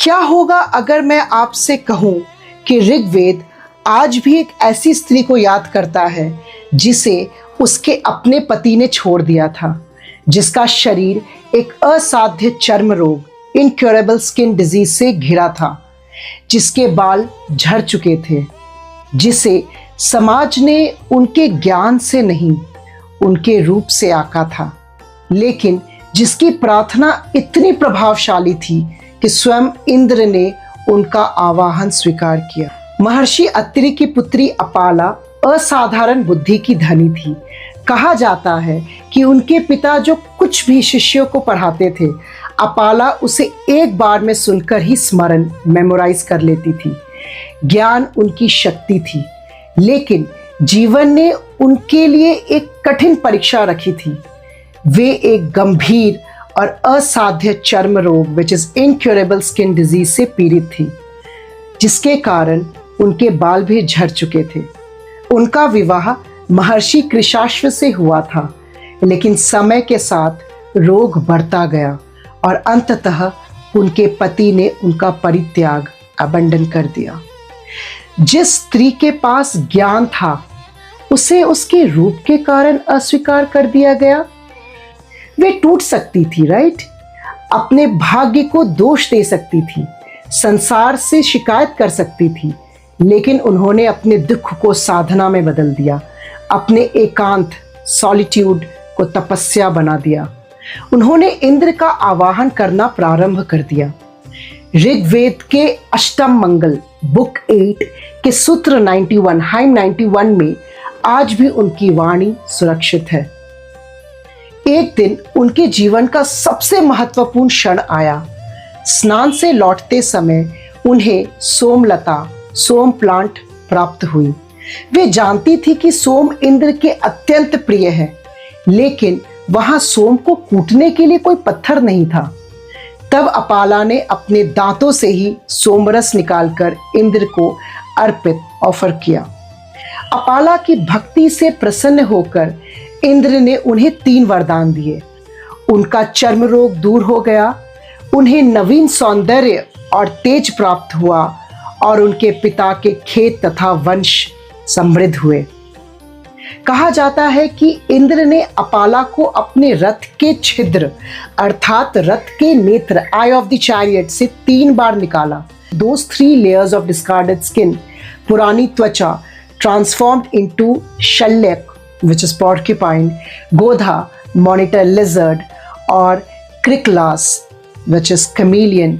क्या होगा अगर मैं आपसे कहूं कि ऋग्वेद आज भी एक ऐसी स्त्री को याद करता है जिसे उसके अपने पति ने छोड़ दिया था, जिसका शरीर एक असाध्य चर्म रोग इनक्योरेबल स्किन डिजीज से घिरा था, जिसके बाल झड़ चुके थे, जिसे समाज ने उनके ज्ञान से नहीं उनके रूप से आका था, लेकिन जिसकी प्रार्थना इतनी प्रभावशाली थी कि स्वयं इंद्र ने उनका आवाहन स्वीकार किया। महर्षि अत्रि की पुत्री अपाला असाधारण बुद्धि की धनी थी। कहा जाता है कि उनके पिता जो कुछ भी शिष्यों को पढ़ाते थे, अपाला उसे एक बार में सुनकर ही स्मरण मेमोराइज कर लेती थी। ज्ञान उनकी शक्ति थी, लेकिन जीवन ने उनके लिए एक कठिन परीक्षा रखी थी। वे एक गंभीर और असाध्य चर्म रोग which is incurable skin disease से पीड़ित थी, जिसके कारण उनके बाल भी झड़ चुके थे। उनका विवाह महर्षि कृशाश्व से हुआ था, लेकिन समय के साथ रोग बढ़ता गया और अंततः उनके पति ने उनका परित्याग अबंडन कर दिया। जिस स्त्री के पास ज्ञान था, उसे उसके रूप के कारण अस्वीकार कर दिया गया। वे टूट सकती थी, राइट? अपने भाग्य को दोष दे सकती थी, संसार से शिकायत कर सकती थी, लेकिन उन्होंने अपने दुख को साधना में बदल दिया, अपने एकांत सॉलिट्यूड को तपस्या बना दिया। उन्होंने इंद्र का आवाहन करना प्रारंभ कर दिया। ऋग्वेद के अष्टम मंगल बुक 8 के सूत्र 91 हाइम 91 में आज भी उनकी वाणी सुरक्षित है। एक दिन उनके जीवन का सबसे महत्वपूर्ण क्षण आया। स्नान से लौटते समय उन्हें सोमलता सोम प्लांट प्राप्त हुई। वे जानती थी कि सोम इंद्र के अत्यंत प्रिय है, लेकिन वहां सोम को कूटने के लिए कोई पत्थर नहीं था। तब अपाला ने अपने दांतों से ही सोमरस निकालकर इंद्र को अर्पित ऑफर किया। अपाला की भक्ति से प्रसन्न होकर इंद्र ने उन्हें 3 वरदान दिए। उनका चर्म रोग दूर हो गया, उन्हें नवीन सौंदर्य और तेज प्राप्त हुआ और उनके पिता के खेत तथा वंश समृद्ध हुए। कहा जाता है कि इंद्र ने अपाला को अपने रथ के छिद्र अर्थात रथ के नेत्र आई ऑफ द चैरियट से 3 बार निकाला। Those 3 layers of discarded skin, पुरानी त्वचा transformed into शल्यक which is porcupine, Godha monitor lizard और क्रिकलास which is chameleon